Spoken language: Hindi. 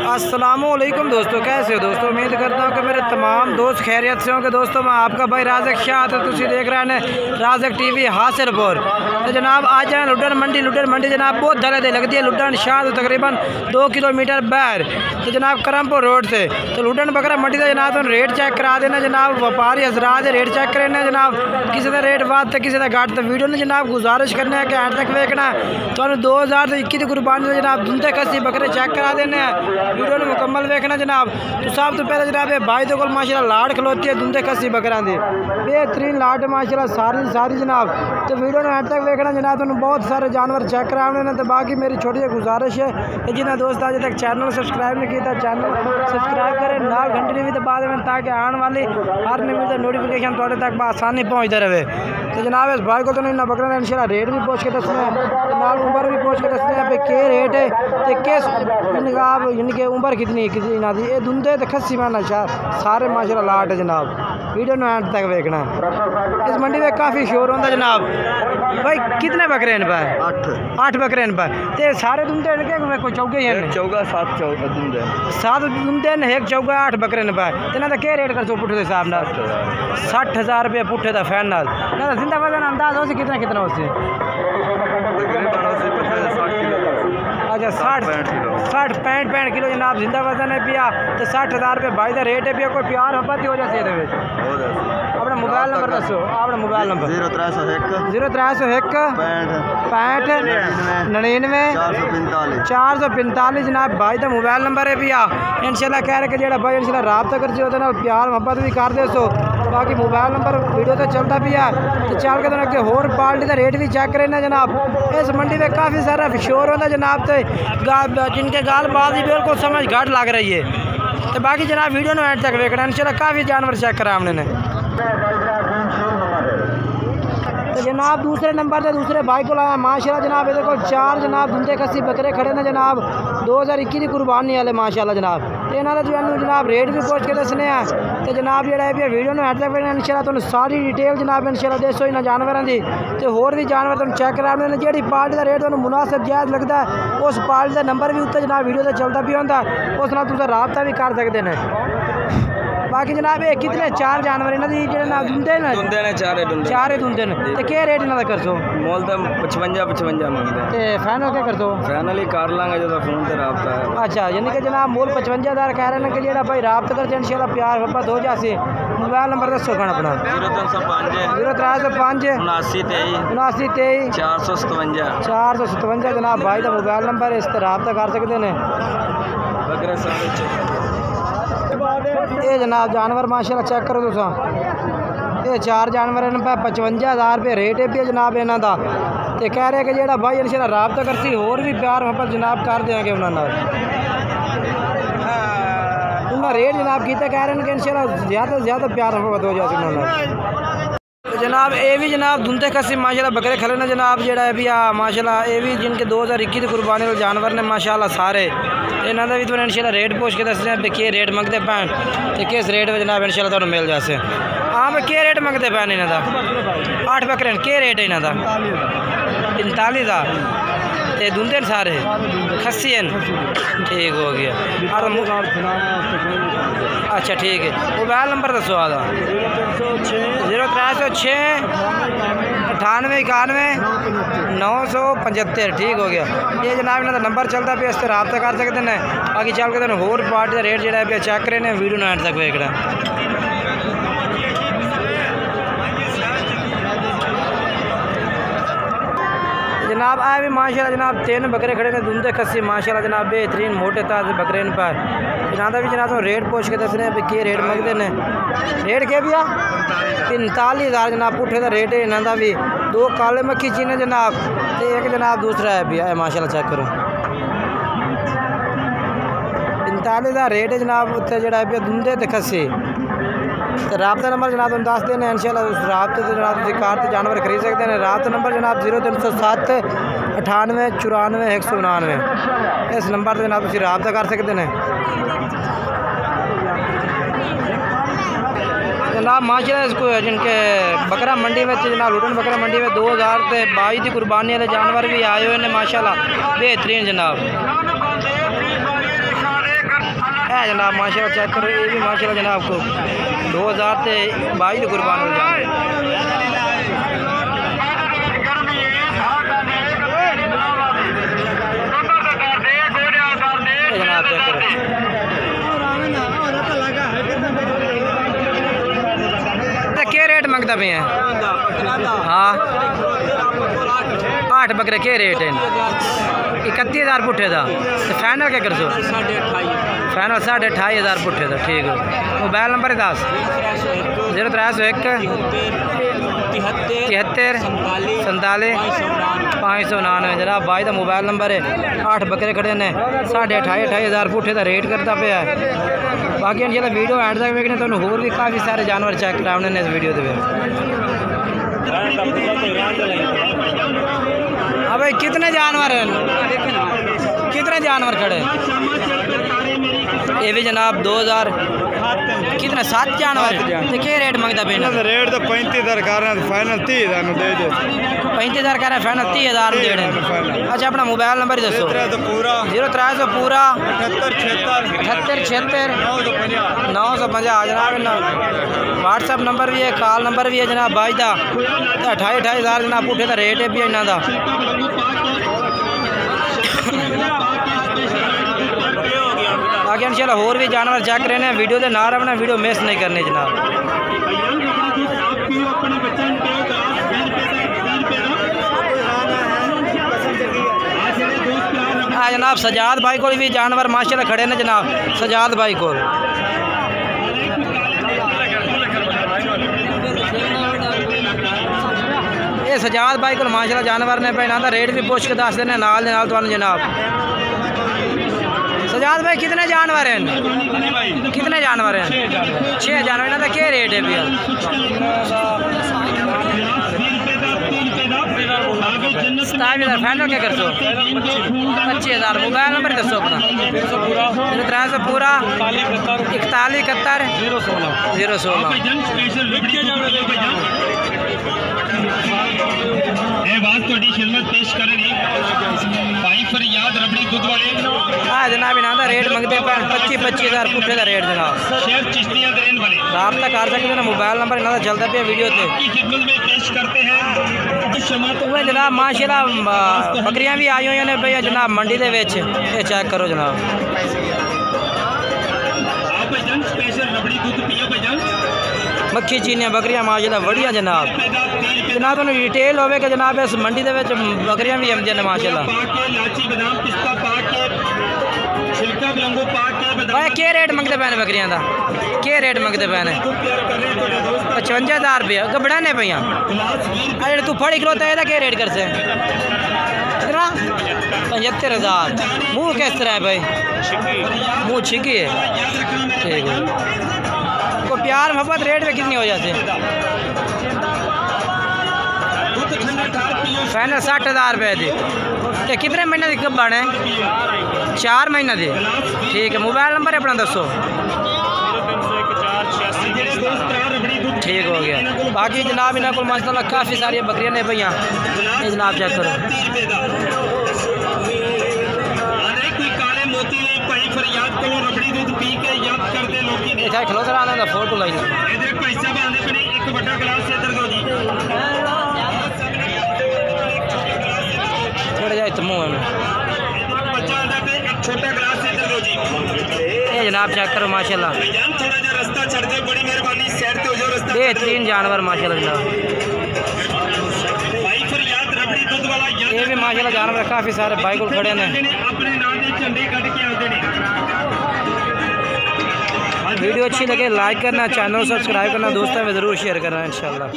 अस्सलामुअलैकुम दोस्तों, कैसे हो दोस्तों। उम्मीद करता हूँ कि मेरे तमाम दोस्त खैरियत से होंगे। दोस्तों मैं आपका भाई राज़क शाह, तो तुम देख रहे हैं राज़क टीवी हासिलपुर। तो जनाब आज जाए लुडन मंडी जनाब बहुत दले दे लगती है। लुडन शाह तो तकरीबन 2 किलोमीटर बाहर, तो जनाब करमपुर रोड से। तो लुडन बकरा मंडी का जनाब तो रेट चेक करा देना जनाब। व्यापारी हजरात रेट चेक करना जनाब, किसी का रेट बात तो किसी का घाट। तो वीडियो ने जनाब गुजारिश करने है कि एंड तक देखना। तो 2021 की कुर्बानी से जनाब दुंदे कसी बकरे चेक करा देने हैं, वीडियो ने मुकम्मल देखना जनाब। तो सब तो पहले जनाब ये भाई तो को माशाल्लाह लाट खलोती है दुंदे कसी बकरा दी, बेहतरीन लाट माशाल्लाह सारी जनाब। तो वीडियो ने एंड तक देखना जनाब। तो बहुत सारे जानवर चेक कराने। तो बाकी मेरी छोटी गुजारिश है कि जिन्हें दोस्त अजे तक चैनल सब्सक्राइब नहीं किया, चैनल सब्सक्राइब करें, नाल घंटी भी दबा दें ताकि आने वाली हर नई नोटिफिकेशन थोड़े तक आसानी पहुँचते रहे। तो जनाब इस भाई को तो इन्ना बकरा इंशाल्लाह रेट भी पूछ के दसना है, नाल उम्र भी पूछ के दसने पे के रेट है तो किस आप यानी कि उम्र कितनी ना दी। ये दुंदे तो खस्सी में नशा सारे माशाल्लाह लाट है जनाब। वीडियो ने एंड तक देखना। इस मंडी में काफ़ी शोर होता जनाब। भाई कितने बकरे इन पर? 8 बकरे इन पर। तो सारे दुंदे इनके कोई चौके हैं? चौका 7 दुंदे, 7 दुंदे ने, एक चौका 8 बकरे इन पर। तो इन्होंने क्या रेट कर सो पुट्ठे के हिसाब न 60,000 रुपये पुट्ठे का फाइनल ना। जिंदा वजन अंदाज हो कितना हो से? अच्छा 60-65 किलो जनाब जिंदा वजन है पिया। तो 60,000 रुपये भाई का रेट है पिया। कोई प्यार मोहब्बत हो जाए अपना मोबाइल नंबर दसो। अपना मोबाइल नंबर 0301 65 99 445 जनाब भाई का मोबाइल नंबर है पिया। इंशाल्लाह कह रहे कि जो भाई इंशाल्लाह रब्ता कर प्यार मोहब्बत भी कर दे सो। बाकी मोबाइल नंबर वीडियो तो चलता भी है। तो चल के अगे होर पार्टी का रेट भी चेक करें जनाब। इस मंडी में काफ़ी सारा शोर होता जनाब। तो जिनके गाल बात ही बिल्कुल समझ घाट लग रही है। तो बाकी जनाब वीडियो ने एंड तक देखना इंशाल्लाह। काफ़ी जानवर चेक करा हमने। तो जनाब दूसरे नंबर से दूसरे भाई को लाया माशाल्लाह जनाब। ये देखो 4 जनाब दुंदे कसी बकरे खड़े ने जनाब। 2021 की कुर्बानी वाले माशाल्लाह जनाब। तो इन्होंने जनाब रेट भी पूछ के दसने हैं। तो जनाब जो वीडियो में हट तक इंशाल्लाह तुम सारी डिटेल जनाब इंशाल्लाह दसो इन जानवरों की। तो होर भी जानवर तुम चेक करा जी पार्टी का रेट तुम्हें मुनासिब जायज़ लगता है, उस पार्टी का नंबर भी उत्ते जनाब वीडियो से चलता भी होता, उस नाल तुम रब्ता भी कर सकते हैं। बाकी जनाब ये कितने 4 जानवर इन्हों की जो दुंदे ने चारे दुंदे ने। तो क्या रेट इन्हों का कर सो? मोल तो 55 मंगते। तो फाइनल क्या कर दो? फाइनल ही कर लांगे जो फोन से रब्ता है। अच्छा यानी कि जनाब मोल 55,000 कह रहे हैं कि जो भाई रब्ता करते इंशाल्लाह प्यार मोहब्बत हो जाए। मोबाइल नंबर दसो खाना अपना 0305 79 457 जनाब भाई का मोबाइल नंबर है। इस तरह रब्ता कर सकते हैं। ये जनाब जानवर माशाल्लाह चेक करो तुसा। ये 4 जानवर इन पर 55,000 रुपये रेट है भी जनाब इन्हों का। तो कह रहे कि जो भाई इंशाल्लाह रब्ता करती होर भी प्यार मोहब्बत जनाब कर देंगे उन्होंने। उन्होंने रेट जनाब किया कह रहे हैं कि इंशाल्लाह ज़्यादा से ज़्यादा प्यार मोहब्बत हो जाए उन्होंने। तो जनाब ये भी जनाब दुंदे कसी माशाल्लाह बकरे खड़े ने जनाब। जो है भी माशाल्लाह ये भी जिनके 2021 की कुर्बानी वाले जानवर ने माशाल्लाह सारे। इन्हों का भी तुम इंशाल्लाह रेट पूछ के दसने भी कि रेट मंगते पैन तो किस रेट में जनाब इंशाल्लाह तुम मिल जाए। हाँ भाई क्या रेट मंगते पैन इन्हों का? 8 बकरे क्या रेट है इन्हों का? 45,000। तो दुंदे सारे खस्सी हैं, ठीक हो गया। अच्छा ठीक है। मोबाइल नंबर दसो आधा 0306 98 91 975, ठीक हो गया। ये जनाब इन्हों का नंबर चलता पे, इस रब्ता कर सकते हैं। बाकी चल के होर पार्टी का रेट जो है चेक करें वीडियो ने एंड तक देखना। जनाब आए भी माशाल्लाह जनाब 3 बकरे खड़े ने दुंदे कस्सी माशाल्लाह जनाब बेहतरीन मोटे ताजे बकरे इन पर। इन्हों का भी जनाब रेट पूछ के दसने भी कि रेट मंगते हैं। रेट क्या भैया? 45,000 जनाब पुट्ठे का रेट है इन्हों का भी। 2 काले मक्खी चीने जनाब, तो एक जनाब दूसरा है भैया माशाल्लाह चेक करो। 45,000 रेट है जनाब। उत्थे जो है दुंदे तो खस्सी। तो रब्ता नंबर जनाब तुम दस देने इंशाल्लाह। उस रब्ते से जनाब कार से जानवर खरीद सकते हैं। रब्ता नंबर जनाब 0307 98 94 199। इस नंबर से जनाब तुम रब्ता कर सकते हैं। जनाब माशाल्लाह इसको जिनके बकरा मंडी में जनाब लुडन बकरा मंडी में 2022 की कुर्बानी वाले जानवर भी आए हुए हैं माशाल्लाह बेहतरीन जनाब। है जनाब माशाल्लाह चेक करो, ये भी माशाल्लाह जनाब को 2022 कुर्बान हो जाए जनाब चेक करो। क्या रेट मंगता पे हैं? हाँ 8 बकरे के रेट है? 31,000 पुट्ठे का। तो फाइनल क्या कर सो? फाइनल 28,500 पुट्ठे का। ठीक है। मोबाइल नंबर 10 0301 73 47 599 जनाब भाई का मोबाइल नंबर है। 8 बकरे खड़े ने 28,500 पुट्ठे का रेट करता पे है। बाकी इंशाल्लाह वीडियो एंड तक देखने तो होर भी काफ़ी सारे जानवर चेक कराने ने इस वीडियो के। अब कितने जानवर हैं? कितने जानवर खड़े? ये भी जनाब 2000 कितने 7 जानवर। तो क्या रेट मंगता पे? रेट तो 35,000 कर रहे हैं, फाइनल 30,000 दे दे। 35,000 कर रहे हैं, फाइनल 30,000 दे रहे हैं। अच्छा अपना मोबाइल नंबर ही दसो। 0300 पूरा 78 76 950 जनाब। व्हाट्सअप नंबर भी है, कॉल नंबर भी है जनाब भाई का। 28,500 जनाब पुट्ठे का रेट है भी इन्हों का। बाकी इंशाल्लाह होर भी जानवर चेक रहे हैं। वीडियो के ना रखना, वीडियो मिस नहीं करनी जनाब। हाँ जनाब सजाद भाई को भी जानवर माशाल्लाह खड़े ने जनाब। सजाद भाई को ये सजाद भाई को माशाल्लाह जानवर ने पे इन्हों का रेट भी पूछ के दस देने नाल जनाब। सजाद भाई कितने जानवर हैं? कितने जानवर हैं? 6 जानवर। इन्हों का क्या रेट है भैया? 27,000 फाइनल क्या कर सो? 25,000। मोबाइल नंबर दसो अपना। 0300 पूरा 41 71 016। हाँ जनाब इन्हों का रेट मंगते पे 25,000 पुट्ठे का रेट जनाब। रब्ता कर सकते हैं। मोबाइल नंबर इन्हों का चलता पे वीडियो से। जनाब माशाल्लाह बकरियां भी आई हुई ने भैया जनाब मंडी के विच। ये चेक करो जनाब। मक्खी चीनियां बकरियां माशाल्लाह बढ़िया जनाब। जनाब तुम डिटेल होवे कि जनाब इस मंडी के विच बकरियां भी आउंदियां ने माशाल्लाह। भाई क्या रेट मंगते पे बकरियां का? क्या रेट मंगते पे? 55,000 रुपया। गबड़ा ने पे अरे तू फड़ी खलोता है क्या रेट कर से? 75,000। मुँह किस तरह है भाई? मुँह छिकी है। ठीक है। को प्यार मोहब्बत रेट में कितनी हो जाती? फाइनल 60,000 रुपये दी। तो कितने महीने की गब्बन है? 4 महीने की। ठीक है। मोबाइल नंबर अपना दसो। ठीक हो गया। बाकी जनाब इन्होंने को माशाल्लाह काफ़ी सारी बकरियां ने भैया। ये जनाब चेक करो। इतना खलोते रहने का फोटो लाई थोड़ा जाए तो मुँह ये जनाब चेक करो माशाल्लाह। बेहतरीन जानवर माशाल्लाह जनाब। ये भी माशाल्लाह जानवर काफ़ी सारे बाइक खड़े ने। वीडियो अच्छी लगे लाइक करना, चैनल सब्सक्राइब करना, दोस्तों में ज़रूर शेयर करना इंशाल्लाह।